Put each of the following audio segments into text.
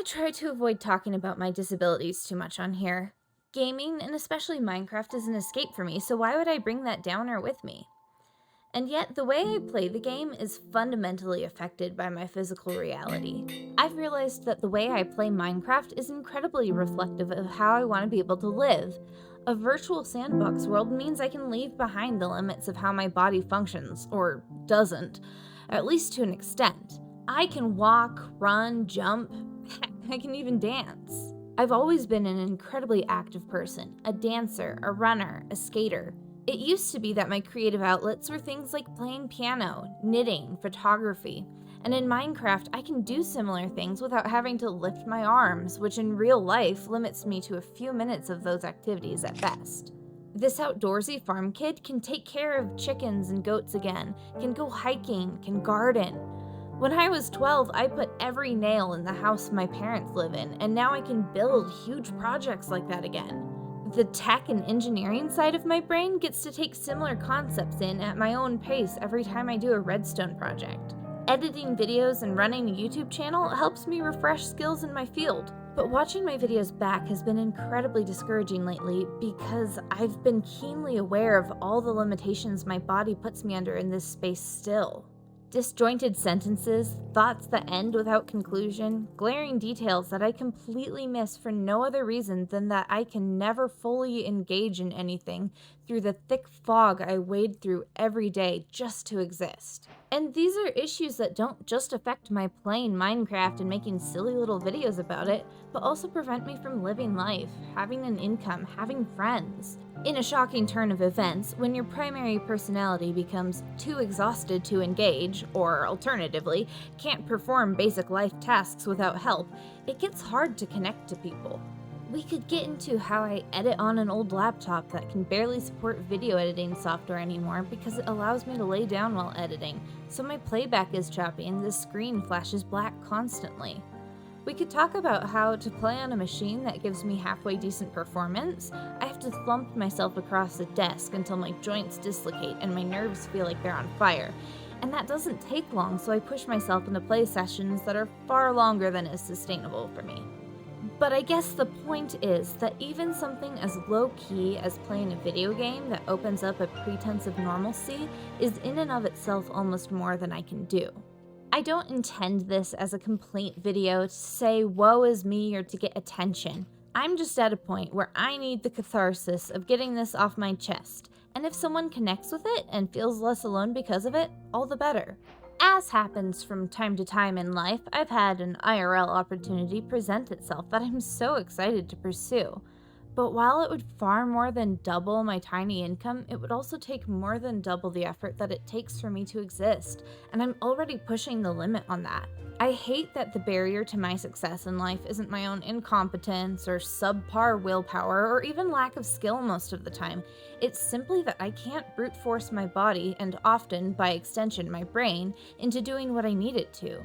try to avoid talking about my disabilities too much on here. Gaming, and especially Minecraft, is an escape for me, so why would I bring that downer with me? And yet, the way I play the game is fundamentally affected by my physical reality. I've realized that the way I play Minecraft is incredibly reflective of how I want to be able to live. A virtual sandbox world means I can leave behind the limits of how my body functions, or doesn't, at least to an extent. I can walk, run, jump, heck, I can even dance. I've always been an incredibly active person, a dancer, a runner, a skater. It used to be that my creative outlets were things like playing piano, knitting, photography, and in Minecraft I can do similar things without having to lift my arms, which in real life limits me to a few minutes of those activities at best. This outdoorsy farm kid can take care of chickens and goats again, can go hiking, can garden. When I was 12, I put every nail in the house my parents live in, and now I can build huge projects like that again. The tech and engineering side of my brain gets to take similar concepts in at my own pace every time I do a redstone project. Editing videos and running a YouTube channel helps me refresh skills in my field. But watching my videos back has been incredibly discouraging lately because I've been keenly aware of all the limitations my body puts me under in this space still. Disjointed sentences, thoughts that end without conclusion, glaring details that I completely miss for no other reason than that I can never fully engage in anything through the thick fog I wade through every day just to exist. And these are issues that don't just affect my playing Minecraft and making silly little videos about it, but also prevent me from living life, having an income, having friends. In a shocking turn of events, when your primary personality becomes too exhausted to engage, or alternatively, can't perform basic life tasks without help, it gets hard to connect to people. We could get into how I edit on an old laptop that can barely support video editing software anymore because it allows me to lay down while editing, so my playback is choppy and the screen flashes black constantly. We could talk about how to play on a machine that gives me halfway decent performance, I have to thump myself across the desk until my joints dislocate and my nerves feel like they're on fire. And that doesn't take long, so I push myself into play sessions that are far longer than is sustainable for me. But I guess the point is that even something as low-key as playing a video game that opens up a pretense of normalcy is in and of itself almost more than I can do. I don't intend this as a complaint video to say woe is me or to get attention. I'm just at a point where I need the catharsis of getting this off my chest, and if someone connects with it and feels less alone because of it, all the better. As happens from time to time in life, I've had an IRL opportunity present itself that I'm so excited to pursue. But while it would far more than double my tiny income, it would also take more than double the effort that it takes for me to exist, and I'm already pushing the limit on that. I hate that the barrier to my success in life isn't my own incompetence or subpar willpower or even lack of skill most of the time. It's simply that I can't brute force my body, and often, by extension, my brain, into doing what I need it to.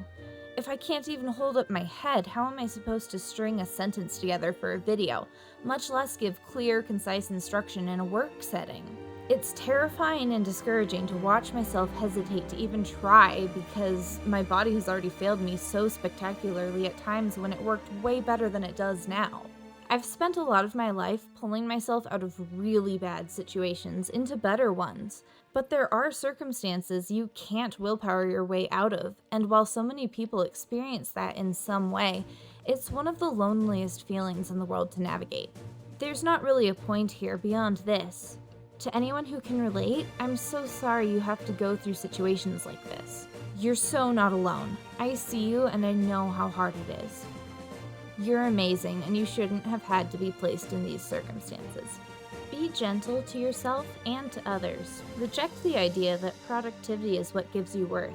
If I can't even hold up my head, how am I supposed to string a sentence together for a video, much less give clear, concise instruction in a work setting? It's terrifying and discouraging to watch myself hesitate to even try because my body has already failed me so spectacularly at times when it worked way better than it does now. I've spent a lot of my life pulling myself out of really bad situations into better ones, but there are circumstances you can't willpower your way out of, and while so many people experience that in some way, it's one of the loneliest feelings in the world to navigate. There's not really a point here beyond this. To anyone who can relate, I'm so sorry you have to go through situations like this. You're so not alone. I see you and I know how hard it is. You're amazing and you shouldn't have had to be placed in these circumstances. Be gentle to yourself and to others. Reject the idea that productivity is what gives you worth.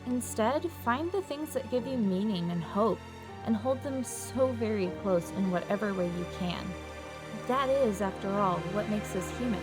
Instead, find the things that give you meaning and hope, and hold them so very close in whatever way you can. That is, after all, what makes us human.